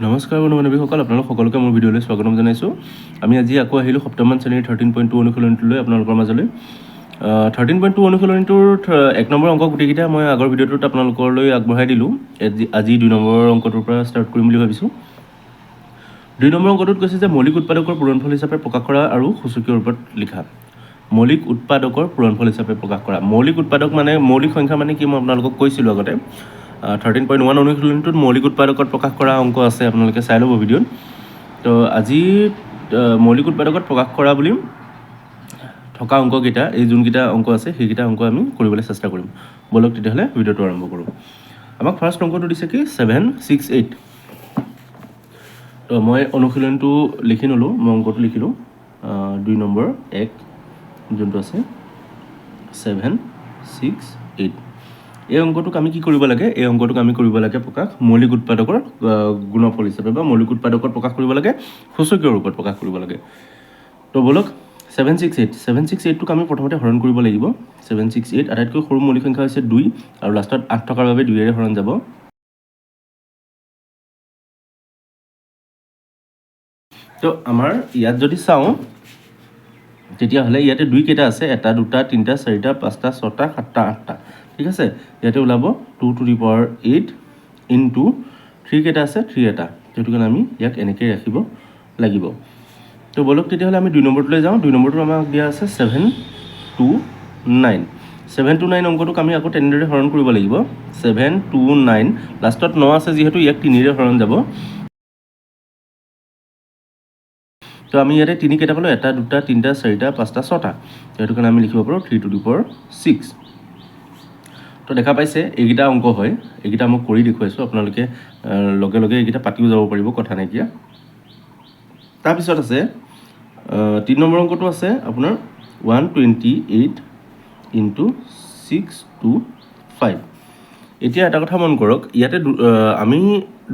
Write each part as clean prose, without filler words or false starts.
নমস্কাৰ বন্ধু বান্ধৱীসকল, আপোনালোক সকলোকে মোৰ ভিডিঅ'লৈ স্বাগতম জনাইছোঁ। আমি আজি আকৌ আহিলোঁ সপ্তমমান শ্ৰেণীৰ 13.2 অনুশীলনীটোলৈ আপোনালোকৰ মাজলৈ। 13.2 অনুশীলনীটোৰ 1 নম্বৰ অংক গোটেইকেইটা মই আগৰ ভিডিঅ'টোত আপোনালোকলৈ আগবঢ়াই দিলোঁ। আজি 2 নম্বৰ অংকটোৰ পৰা ষ্টাৰ্ট কৰিম বুলি ভাবিছোঁ। 2 নম্বৰ অংকটোত কৈছে যে মৌলিক উৎপাদকৰ পূৰণফল হিচাপে প্ৰকাশ কৰা আৰু সূচকীয় ৰূপত লিখা। মৌলিক উৎপাদকৰ পূৰণফল হিচাপে প্ৰকাশ কৰা। মৌলিক উৎপাদক মানে মৌলিক সংখ্যা মানে কি মই আপোনালোকক কৈছিলোঁ আগতে। 13.1 অনুশীলনীটোত মৌলিক উৎপাদকত প্ৰকাশ কৰা অংক আছে, আপোনালোকে চাই ল'ব ভিডিঅ'ত। তো আজি মৌলিক উৎপাদকত প্ৰকাশ কৰা বুলি থকা অংককেইটা, এই যোনকেইটা অংক আছে সেইকেইটা অংক আমি কৰিবলৈ চেষ্টা কৰিম। বলক তেতিয়াহ'লে ভিডিঅ'টো আৰম্ভ কৰোঁ। আমাক ফাৰ্ষ্ট অংকটো দিছে কি 768। তো মই অনুশীলনটো লিখি নলোঁ, মই অংকটো লিখিলোঁ 2 নম্বৰ 1 যোনটো আছে 768। এই অংকটোক আমি কি কৰিব লাগে? এই অংকটোক আমি কৰিব লাগে প্ৰকাশ মৌলিক উৎপাদকৰ গুণফল হিচাপে বা মৌলিক উৎপাদকত প্ৰকাশ কৰিব লাগে, সূচকীয় ৰূপত প্ৰকাশ কৰিব লাগে। তো বলক 768টোক আমি প্ৰথমতে হৰণ কৰিব লাগিব। 768 আটাইতকৈ সৰু মৌলিক সংখ্যা হৈছে 2 আৰু লাষ্টত 8 থকাৰ বাবে 2ৰে হৰণ যাব। তো আমাৰ ইয়াত যদি চাওঁ তেতিয়াহ'লে ইয়াতে 2 কেইটা আছে, 1 2 3 4 5 6 7 8টা। ঠিক আছে, ইয়াতে ওলাব 2 to the power 8 ইনটু 3 কেইটা আছে, 3 এটা। সেইটো কাৰণে আমি ইয়াক এনেকৈ ৰাখিব লাগিব। তো বলক তেতিয়াহ'লে আমি 2 নম্বৰটোলৈ যাওঁ। 2 নম্বৰটো আমাক দিয়া আছে 729। 729 অংকটোক আমি আকৌ তেনেদৰে হৰণ কৰিব লাগিব। 729 লাষ্টত 9 আছে যিহেতু ইয়াক 3ৰে হৰণ যাব। তো আমি ইয়াতে 3 কেইটা পালোঁ, 1 2 3 4 5 6টা। সেইটো কাৰণে আমি লিখিব পাৰোঁ 3 to the power 6। তো দেখা পাইছে এইকেইটা অংক হয়, এইকেইটা মই কৰি দেখুৱাইছোঁ। আপোনালোকে লগে লগে এইকেইটা পাতিও যাব পাৰিব, কথা নাইকিয়া। তাৰপিছত আছে 3 নম্বৰ অংকটো আছে আপোনাৰ 128 ইনটু 625। এতিয়া এটা কথা মন কৰক, ইয়াতে আমি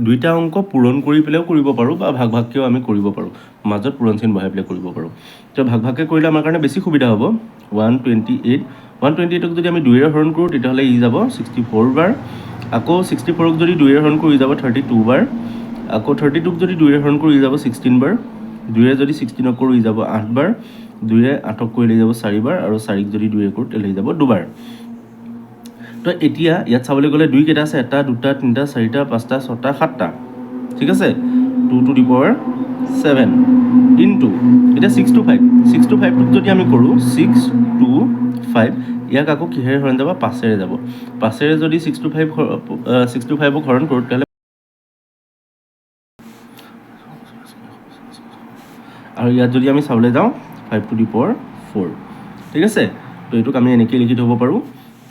2টা অংক পূৰণ কৰি পেলাইও কৰিব পাৰোঁ বা ভাগ ভাগকৈও আমি কৰিব পাৰোঁ, মাজত পূৰণ চিন বহাই পেলাই কৰিব পাৰোঁ। তো ভাগ ভাগকৈ কৰিলে আমাৰ কাৰণে বেছি সুবিধা হ'ব। 128ক যদি আমি 2ৰে হৰণ কৰোঁ তেতিয়াহ'লে ই যাব 64 বাৰ। আকৌ 64ক যদি 2ৰে হৰণ কৰোঁ ই যাব 32 বাৰ। আকৌ 32ক যদি 2ৰে হৰণ কৰোঁ ই যাব 16 বাৰ। 2ৰে যদি 16ক কৰোঁ ই যাব 8 বাৰ। 2ৰে 8ক কৰিলে ই যাব 4 বাৰ। আৰু 4ক যদি 2ৰে কৰোঁ তেতিয়াহ'লে ই যাব 2 বাৰ। তো এতিয়া ইয়াত চাবলৈ গ'লে 2 কেইটা আছে, 1 2 3 4 5 6 7টা। ঠিক আছে, 2 to the power 7 ইনটু এতিয়া 6 to 5। 6 to 5টোক যদি আমি কৰোঁ 6 to 5, ইয়াক আকৌ কিহেৰে হৰণ যাব? 5ৰে যাব। 5ৰে যদি 6 to 5ক হৰণ কৰোঁ তেতিয়াহ'লে আৰু ইয়াত যদি আমি চাবলৈ যাওঁ 5 to the power 4। ঠিক আছে, তো এইটোক আমি এনেকৈ লিখি থ'ব পাৰোঁ।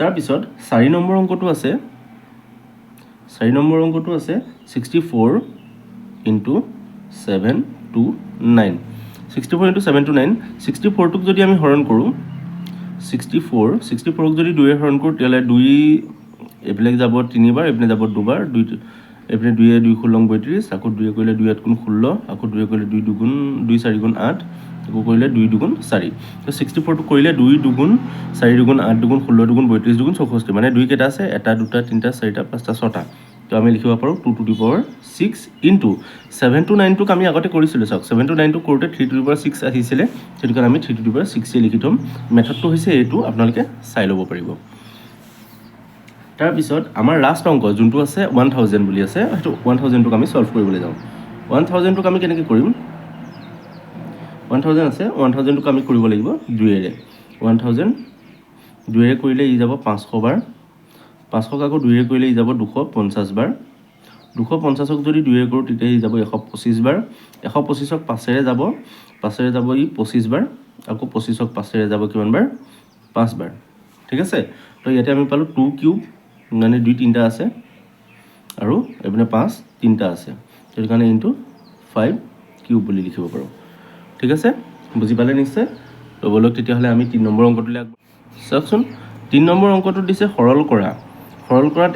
তাৰপিছত 4 নম্বৰ অংকটো আছে 64 ইনটু 7 to 9। 64 into 7 to 9। 64টোক যদি আমি হৰণ কৰোঁ 64ক যদি 2ৰে হৰণ কৰোঁ তেতিয়াহ'লে 2 এইবিলাক যাব 3 বাৰ, এইপিনে যাব 2 বাৰ। এইপিনে 2 2 16 32, আকৌ 2 কৰিলে 2 8 গুণ 16, আকৌ 2 কৰিলে 2 4 গুণ 8, আকৌ কৰিলে 2 2 গুণ 4। তো 64টো কৰিলে 2 2 গুণ 4 2 গুণ 8 2 গুণ 16 2 গুণ 32 2 গুণ 64, মানে 2 কেইটা আছে, 1 2 3 4 5 6টা। তো আমি লিখিব পাৰোঁ 2 to the power 6 into 7 to 9টোক আমি আগতে কৰিছিলোঁ। চাওক 7 to 9টোক কৰোঁতে 3 to the power 6 আহিছিলে, সেইটো কাৰণে আমি 3 to the power 6 লিখি থ'ম। মেথডটো হৈছে এইটো, আপোনালোকে চাই ল'ব পাৰিব। তাৰপিছত আমাৰ লাষ্ট অংক যোনটো আছে 1000 বুলি আছে, সেইটো 1000টোক আমি ছল্ভ কৰিবলৈ যাওঁ। 1000টোক আমি কেনেকৈ কৰিম? 1000 আছে, 1000টোক আমি কৰিব লাগিব 2ৰে। 1000 2ৰে কৰিলে ই যাব 500 বাৰ। 500ক আকৌ 2ৰে কৰিলে ই যাব 250 বাৰ। 250ক যদি 2ৰে কৰোঁ তেতিয়া ই যাব 125 বাৰ। 125ক 5ৰে যাব, 5ৰে যাব ই 25 বাৰ। আকৌ 25ক 5ৰে যাব কিমান বাৰ? 5 বাৰ। ঠিক আছে, তো ইয়াতে আমি পালোঁ 2 কিউব, মানে 2 3টা আছে, আৰু এইপিনে 5 3টা আছে, সেইটো কাৰণে ইনটু 5 কিউব বুলি লিখিব পাৰোঁ। ঠিক আছে, বুজি পালে নিশ্চয়? তো বলক তেতিয়াহ'লে আমি 3 নম্বৰ অংকটোলৈ চাওকচোন। 3 নম্বৰ অংকটোত দিছে সৰল কৰা। সৰল কৰাত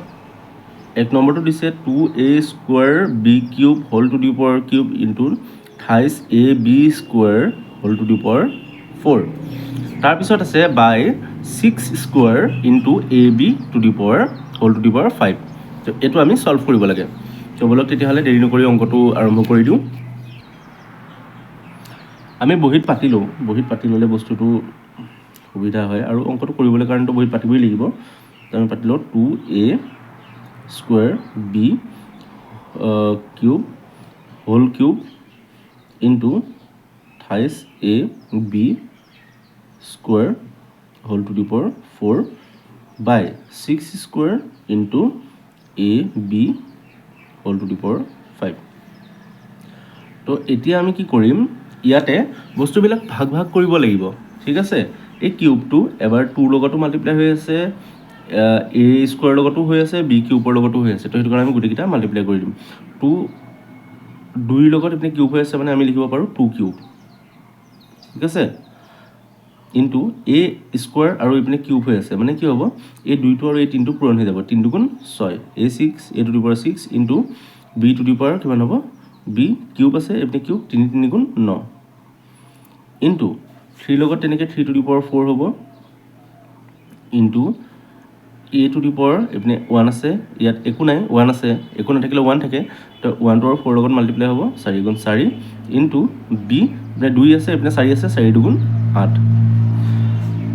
1 নম্বৰটো দিছে 2a square b cube whole to the power cube into 28 ab square whole to the power 4। তাৰপিছত আছে by 6 square into ab to the power whole to the power 5। তো এইটো আমি ছল্ভ কৰিব লাগে। তো তো বলক তেতিয়াহ'লে দেৰি নকৰি অংকটো আৰম্ভ কৰি দিওঁ। আমি বহীত পাতি লওঁ, বহীত পাতি ল'লে বস্তুটো সুবিধা হয় আৰু অংকটো কৰিবলৈ কাৰণেতো বহীত পাতিবই লাগিব। তো আমি পাতি লওঁ 2a square b cube whole cube into 28ab square whole to the power 4 by 6 square into ab whole to the power 5। তো এতিয়া আমি কি কৰিম, ইয়াতে বস্তুবিলাক ভাগ ভাগ কৰিব লাগিব, ঠিক আছে। এই কিউবটো এবাৰ 2ৰ লগতো মাল্টিপ্লাই হৈ আছে, a স্কুৱেৰ লগতো হৈ আছে, b কিউবৰ লগতো হৈ আছে। তো সেইটো কাৰণে আমি গোটেইকেইটা মাল্টিপ্লাই কৰি দিম। 2ৰ লগত আপুনি কিউব হৈ আছে মানে আমি লিখিব পাৰোঁ 2 কিউব, ঠিক আছে, ইনটু a স্কুৱেৰ আৰু এইপিনে কিউব হৈ আছে মানে কি হ'ব, এই 2টো আৰু এই 3টো পূৰণ হৈ যাব, 3 দুগুণ 6, a6 a to the power 6 into b to the power কিমান হ'ব, b কিউব আছে এইপিনে কিউব 3 3 গুণ 9 ইনটু 3 লগত তেনেকৈ 3 টু দি পাৱাৰ 4 হ'ব into a to the power এইপিনে 1 আছে, ইয়াত একো নাই 1 আছে, একো নাথাকিলে 1 থাকে, তো 1টো আৰু 4 লগত মাল্টিপ্লাই হ'ব 4 গুণ 4 ইনটু b এইপিনে 2 আছে এইপিনে 4 আছে, 4 দুগুণ 8।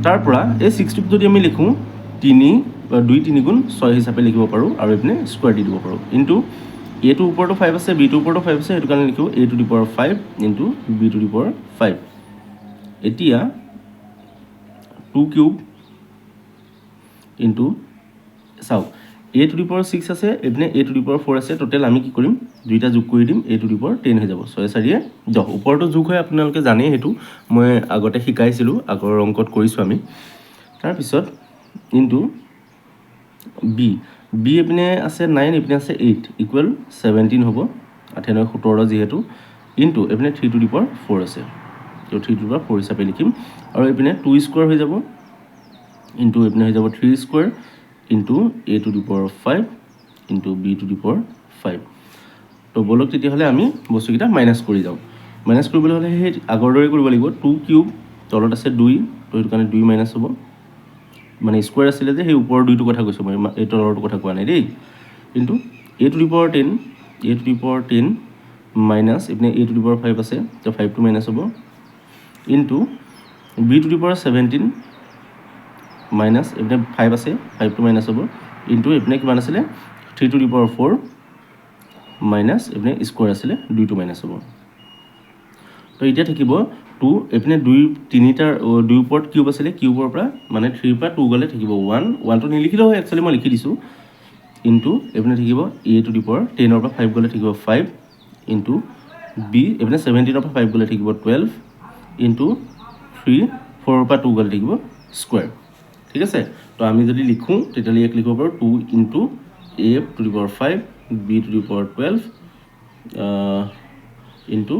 তাৰ পৰা এই 6টোক যদি আমি লিখোঁ 2 3 গুণ 6 হিচাপে লিখিব পাৰোঁ আৰু এইপিনে স্কুৱাৰ দি দিব পাৰোঁ ইনটু a টোৰ ওপৰতো 5 আছে, b টোৰ ওপৰতো 5 আছে, সেইটো কাৰণে লিখোঁ a to the power 5 into b to the power 5। এতিয়া 2 কিউব ইনটু চাওক a টু দি পাৱাৰ 6 আছে, এইপিনে a টু দি পাৱাৰ 4 আছে, টোটেল আমি কি কৰিম দুইটা যোগ কৰি দিম, a টু দি পাৱাৰ 10 হৈ যাব, 6 4 10। ওপৰতো যোগ হয় আপোনালোকে জানেই, সেইটো মই আগতে শিকাইছিলোঁ, আগৰ অংকত কৰিছোঁ আমি। তাৰপিছত ইনটু b এইপিনে আছে 9, এইপিনে আছে 8 ইকুৱেল 17 হ'ব, 8 9 17 যিহেতু, ইনটু এইপিনে 3 টু দি পাৱাৰ 4 আছে, তো 3 টু দি পাৱাৰ 4 হিচাপে লিখিম। আৰু এইপিনে 2 স্কুৱাৰ হৈ যাব ইনটু এইপিনে হৈ যাব 3 square into a to the power 5 into b to the power 5। তো বলক তেতিয়াহ'লে আমি বস্তুকেইটা মাইনাছ কৰি যাওঁ। মাইনাছ কৰিবলৈ হ'লে সেই আগৰ দৰে কৰিব লাগিব, 2 কিউব তলত আছে 2, তো সেইটো কাৰণে 2 মাইনাছ হ'ব, মানে স্কুৱাৰ আছিলে যে সেই ওপৰৰ 2টো কথা কৈছোঁ মই, এই তলৰটো কথা কোৱা নাই দেই। কিন্তু a to the power 10 minus এইপিনে a টু দি পাৱাৰ 5 আছে, তো 5টো মাইনাছ হ'ব into b to the power 17 minus এইপিনে 5 আছে, 5টো মাইনাছ হ'ব ইনটু এইপিনে কিমান আছিলে 3 টু দি পাৱাৰ 4 মাইনাছ এইপিনে স্কুৱাৰ আছিলে 2টো মাইনাছ হ'ব। তো এতিয়া থাকিব 2, এইপিনে 2 তিনিটাৰ 2 ওপৰত কিউব আছিলে, কিউবৰ পৰা মানে 3ৰ পৰা 2 গ'লে থাকিব 1টো নিলিখিলেও হয়, একচুৱেলি মই লিখি দিছোঁ, ইনটু এইপিনে থাকিব a টু দি পাৱাৰ 10ৰ পৰা 5 গ'লে থাকিব 5 ইনটু b এইপিনে 17ৰ পৰা 5 গ'লে থাকিব 12 ইনটু 4ৰ পৰা 2 গ'লে থাকিব স্কুৱাৰ, ঠিক আছে। তো আমি যদি লিখোঁ তেতিয়াহ'লে ইয়াক লিখিব পাৰোঁ 2 into a to the power 5 b to the power 12 into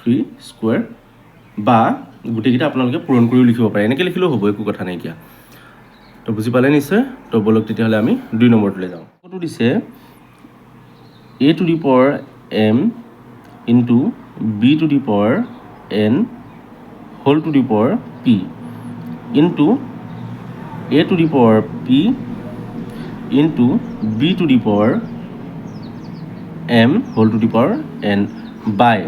3 square, বা গোটেইকেইটা আপোনালোকে পূৰণ কৰিও লিখিব পাৰে, এনেকৈ লিখিলেও হ'ব, একো কথা নাইকিয়া। তো বুজি পালে নিশ্চয়। তো বলক তেতিয়াহ'লে আমি 2 নম্বৰটোলৈ যাওঁ। এইটো দিছে a to the power m into b to the power n whole to the power p into a to the power p into b to the power m whole to the power n by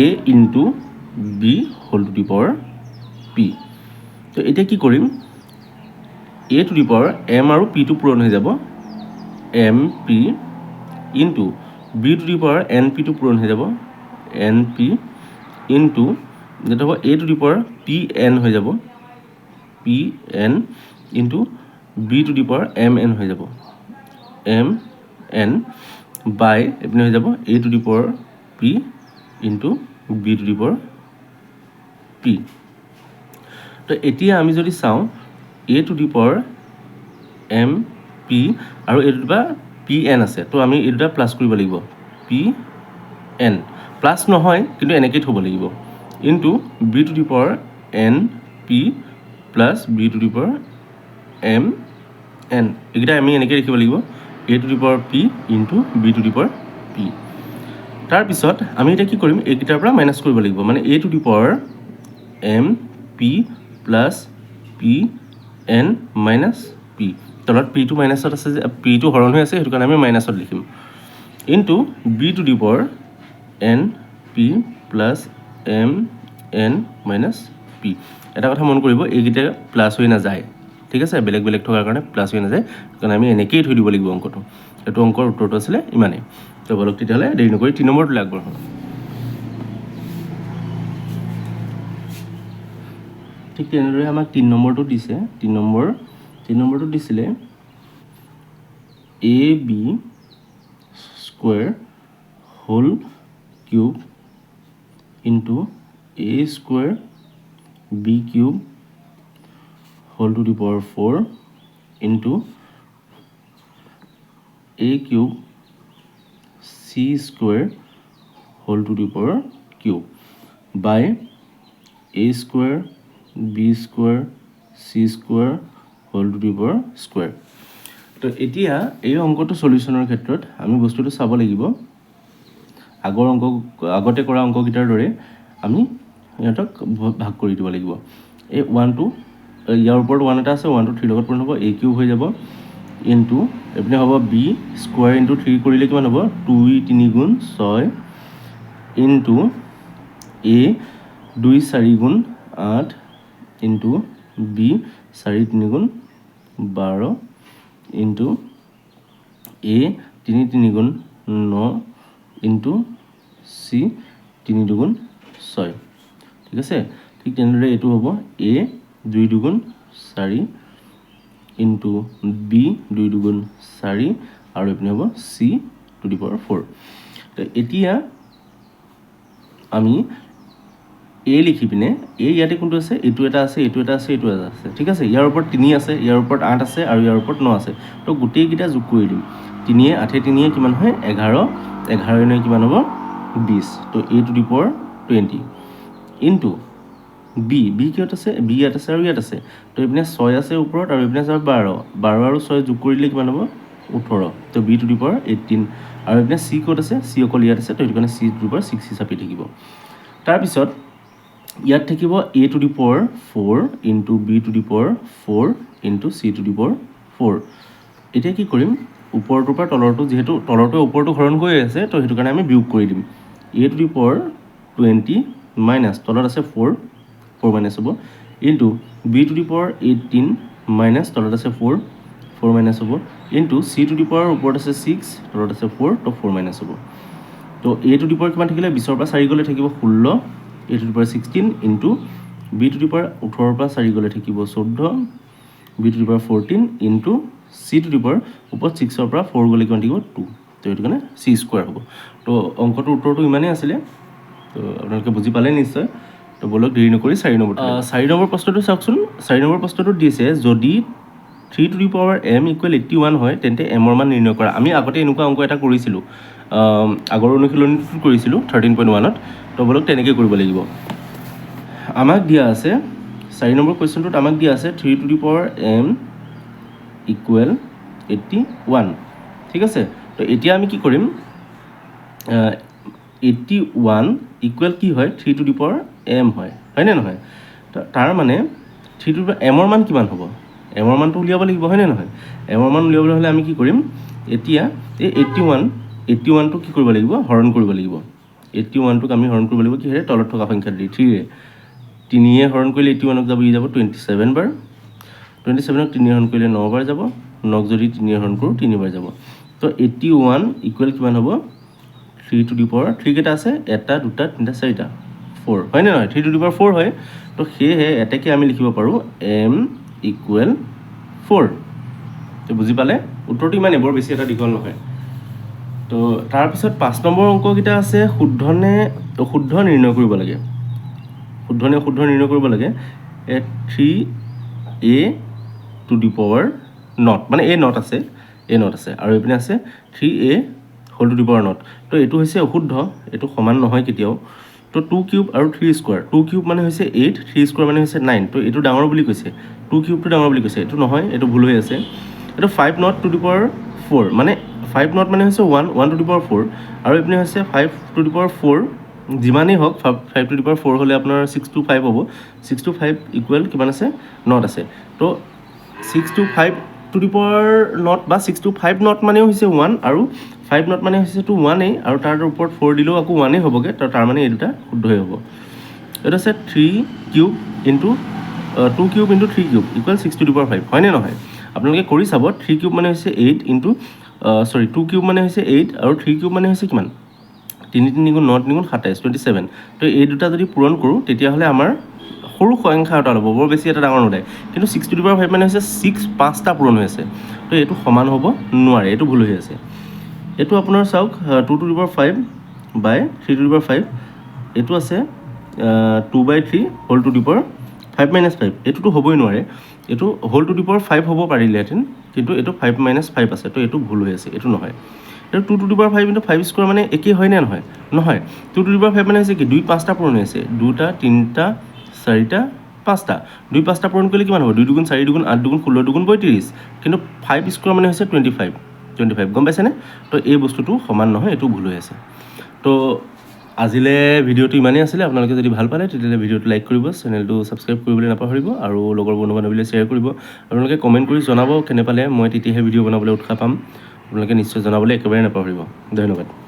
a into b whole to the power p। তো এতিয়া কি কৰিম, a to the power m আৰু p টো পূৰণ হৈ যাব, m p into b to the power n p টো পূৰণ হৈ যাব, n p ইনটু যেটা হ'ব a to the power p n হৈ যাব, p n into b to the power m n হৈ যাব, m n বাই এইপিনে হৈ যাব a to the power p into b to the power p। তো এতিয়া আমি যদি চাওঁ a to the power m p আৰু এই দুটা p n আছে, তো আমি এই দুটা প্লাছ কৰিব লাগিব, p n প্লাছ নহয় কিন্তু এনেকৈ থ'ব লাগিব, into b to the power n p plus b to the power m n, এইকেইটা আমি এনেকৈ লিখিব লাগিব, a to the power p into b to the power p। তাৰপিছত আমি এতিয়া কি কৰিম, এইকেইটাৰ পৰা মাইনাছ কৰিব লাগিব, মানে a to the power m p plus p n minus p, তলত p টো মাইনাছত আছে যে p টো হৰণ হৈ আছে, সেইটো কাৰণে আমি মাইনাছত লিখিম, into B to the power N P plus M N minus P. এটা কথা মন কৰিব, এইকেইটা প্লাছ হৈ নাযায়, ঠিক আছে, বেলেগ বেলেগ থকাৰ কাৰণে প্লাছ হৈ নাযায়, কাৰণ আমি এনেকৈয়ে থৈ দিব লাগিব অংকটো। এইটো অংকৰ উত্তৰটো আছিলে ইমানেই। তো বলক তেতিয়াহ'লে দেৰি নকৰি 3 নম্বৰটোলৈ আগবঢ়াওঁ। ঠিক তেনেদৰে আমাক 3 নম্বৰটো দিছে। 3 নম্বৰটো দিছিলে a b square whole cube into a square b cube whole to the power 4 into a cube c square whole to the power cube by a square b square c square whole to the power square. তো এতিয়া এই অংকটো সলিউশ্যনৰ ক্ষেত্ৰত আমি বস্তুটো চাব লাগিব, আগতে কৰা অংককেইটাৰ দৰে আমি ইহঁতক ভাগ কৰি দিব লাগিব। এই 1টো ইয়াৰ ওপৰত 1 এটা আছে, 1টো 3 লগত পূৰণ হ'ব, এ কিউব হৈ যাব ইনটু এইপিনে হ'ব বি স্কুৱাৰ ইনটু 3 কৰিলে কিমান হ'ব 2 3 গুণ 6 ইনটু এ 2 4 গুণ 8 ইনটু বি 4 3 গুণ 12 ইনটু এ 3 3 গুণ 9 ইনটু চি 3 2 গুণ 6, ঠিক আছে। ঠিক তেনেদৰে এইটো হ'ব এ 2 2 গুণ 4 ইনটু বি 2 2 গুণ 4 আৰু এইপিনে হ'ব চি টু দি পাৱাৰ 4। তো এতিয়া আমি এ লিখি পিনে এ ইয়াতে কোনটো আছে, এইটো এটা আছে, এইটো এটা আছে, এইটো এটা আছে, ঠিক আছে। ইয়াৰ ওপৰত 3 আছে, ইয়াৰ ওপৰত 8 আছে আৰু ইয়াৰ ওপৰত 9 আছে। তো গোটেইকেইটা যোগ কৰি দিম। 3 8 3 কিমান হয় 11, 11 9 কিমান হ'ব 20। তো a to the power 20 into b কিহত আছে, বি ইয়াত আছে আৰু ইয়াত আছে। তো এইপিনে 6 আছে ওপৰত আৰু এইপিনে আছে 12, 12 আৰু 6 যোগ কৰি দিলে কিমান হ'ব 18। তো বি টু দি পাৱাৰ 18 আৰু এইপিনে চি ক'ত আছে, চি অকল ইয়াত আছে, তো সেইটো কাৰণে চি টু দি পাৱাৰ 6 হিচাপে থাকিব। তাৰপিছত ইয়াত থাকিব a to the power 4 into B to the power 4 into C to the power 4। এতিয়া কি কৰিম, ওপৰটোৰ পৰা তলৰটো, যিহেতু তলৰটোৱে ওপৰটো হৰণ কৰি আছে, তো সেইটো কাৰণে আমি বিয়োগ কৰি দিম। A to the power 20 minus তলত আছে 4 মাইনাছ হ'ব into B to the power 18 minus তলত আছে 4 মাইনাছ হ'ব into C to the power ওপৰত আছে 6 তলত আছে 4, তো 4 মাইনাছ হ'ব। তো এ টু দি পাৱাৰ কিমান থাকিলে, 20ৰ পৰা 4 গ'লে থাকিব 16, a to the power 16 into B to the power 18ৰ পৰা 4 গ'লে থাকিব 14, b to the power 14 into C to the power ওপৰত 6ৰ পৰা 4 গ'লে কিমান থাকিব 2, তো সেইটো কাৰণে চি স্কুৱাৰ হ'ব। তো অংকটোৰ উত্তৰটো ইমানেই আছিলে। তো আপোনালোকে বুজি পালে নিশ্চয়। তো বলক দেৰি নকৰি 4 নম্বৰ প্ৰশ্নটো চাওকচোন। 4 নম্বৰ প্ৰশ্নটোত দিছে যদি 3 two the power m equal 81 হয় তেন্তে এমৰ মান নিৰ্ণয় কৰা। আমি আগতে এনেকুৱা অংক এটা কৰিছিলোঁ, আগৰ অনুশীলনীটোত কৰিছিলোঁ 13.1ত। তো বলক তেনেকৈ কৰিব লাগিব। আমাক দিয়া আছে 4 নম্বৰ কুৱেশ্যনটোত আমাক দিয়া আছে 3 two the power m equal 81, ঠিক আছে। তো এতিয়া আমি কি কৰিম, 81 ইকুৱেল কি হয় 3 টু দি পাৱাৰ m হয়নে নহয়। তাৰ মানে 3 টু দি পাৱাৰ এমৰ মান কিমান হ'ব, এমৰ মানটো উলিয়াব লাগিব হয়নে নহয়। এমৰ মান উলিয়াবলৈ হ'লে আমি কি কৰিম, এতিয়া এই 81টো কি কৰিব লাগিব, হৰণ কৰিব লাগিব। 81টোক আমি হৰণ কৰিব লাগিব কিহেৰে, তলত থকা সংখ্যা 3ৰে। 3য়ে হৰণ কৰিলে 81ক যাব, ই যাব 27 বাৰ, 27ক 3 হৰণ কৰিলে 9 বাৰ যাব, 9ক যদি 3 হৰণ কৰোঁ 3 বাৰ যাব। তো 81 ইকুৱেল কিমান হ'ব 3 টু দি পাৱাৰ 3 কেইটা আছে, 1 2 3 4 4 হয়নে নহয়, 3 টু দি পাৱাৰ 4 হয়। তো সেয়েহে এটাকে আমি লিখিব পাৰোঁ m ইকুৱেল 4। তো বুজি পালে, উত্তৰটো ইমানেই, বৰ বেছি এটা দীঘল নহয়। তো তাৰপিছত 5 নম্বৰ অংককেইটা আছে শুদ্ধ নে অশুদ্ধ নিৰ্ণয় কৰিব লাগে। শুদ্ধ নে অশুদ্ধ নিৰ্ণয় কৰিব লাগে। 3a to the power nought, মানে a নট আছে আৰু এইপিনে আছে 3a whole to the power nought. তো এইটো হৈছে অশুদ্ধ, এইটো সমান নহয় কেতিয়াও। তো 2 কিউব আৰু 3 স্কুৱাৰ, 2 কিউব মানে হৈছে 8, 3 স্কুৱাৰ মানে হৈছে 9। তো এইটো ডাঙৰ বুলি কৈছে, 2 কিউবটো ডাঙৰ বুলি কৈছে, এইটো নহয়, এইটো ভুল হৈ আছে। এইটো 5 নট টু দি পাৱাৰ 4, মানে 5 নট মানে হৈছে 1 টু দি পাৱাৰ 4 আৰু এইপিনে হৈছে 5 টু দি পাৱাৰ 4। যিমানেই হওক 5 টু দি পাৱাৰ 4 হ'লে আপোনাৰ 6 to 5 হ'ব। 6 to 5 ইকুৱেল কিমান আছে, নট আছে। তো 6 to 5 two the power not বা 6 to 5 নট মানেও হৈছে 1 আৰু 5 নট মানে হৈছে টু 1 আৰু তাৰ ওপৰত 4 দিলেও আকৌ 1 হ'বগৈ তাৰ মানে এই দুটা শুদ্ধই হ'ব এইটো আছে 3 cube into 2 cube into 3 cube equal 6 to the power 5 হয়নে নহয় আপোনালোকে কৰি চাব 3 কিউব মানে হৈছে 8 ইনটু 2 কিউব মানে হৈছে 8 আৰু 3 কিউব মানে হৈছে কিমান 3 3 গুণ 9 3 গুণ 27 27 তো এই দুটা যদি পূৰণ কৰোঁ তেতিয়াহ'লে আমাৰ সৰু সংখ্যা এটা ল'ব বৰ বেছি এটা ডাঙৰ নোলায় কিন্তু 6 to the power 5 মানে হৈছে 6 5টা পূৰণ হৈ আছে তো এইটো সমান হ'ব নোৱাৰে এইটো ভুল হৈ আছে এইটো আপোনাৰ চাওক 2 to the power 5 by 3 to the power 5 এইটো আছে 2/3 হোল টু দি পাৱাৰ 5 - 5 এইটোতো হ'বই নোৱাৰে এইটো হোল টু দি পাৱাৰ 5 হ'ব পাৰিলেহেঁতেন কিন্তু এইটো 5 - 5 আছে তো এইটো ভুল হৈ আছে এইটো নহয় এইটো 2 to the power 5 × 5 স্কোৱাৰ মানে একেই হয় নে নহয় নহয় 2 to the power 5 মানে হৈছে কি 2 5টা পূৰণ হৈ আছে 2টা 3টা 4টা 5টা 2 5টা পূৰণ কৰিলে কিমান হ'ব 2 2 4 2 8 2 16 2 32 কিন্তু 5 স্কোৱাৰ মানে হৈছে 25 গম পাইছেনে তো এই বস্তুটো সমান নহয় এইটো ভুল হৈ আছে তো আজিলে ভিডিঅ'টো ইমানেই আছিলে আপোনালোকে যদি ভাল পালে তেতিয়াহ'লে ভিডিঅ'টো লাইক কৰিব চেনেলটো ছাবস্ক্ৰাইব কৰিবলৈ নাপাহৰিব আৰু লগৰ বন্ধু বান্ধৱীলৈ শ্বেয়াৰ কৰিব আপোনালোকে কমেণ্ট কৰি জনাব কেনে পালে মই তেতিয়াহে ভিডিঅ' বনাবলৈ উৎসাহ পাম আপোনালোকে নিশ্চয় জনাবলৈ একেবাৰে নাপাহৰিব ধন্যবাদ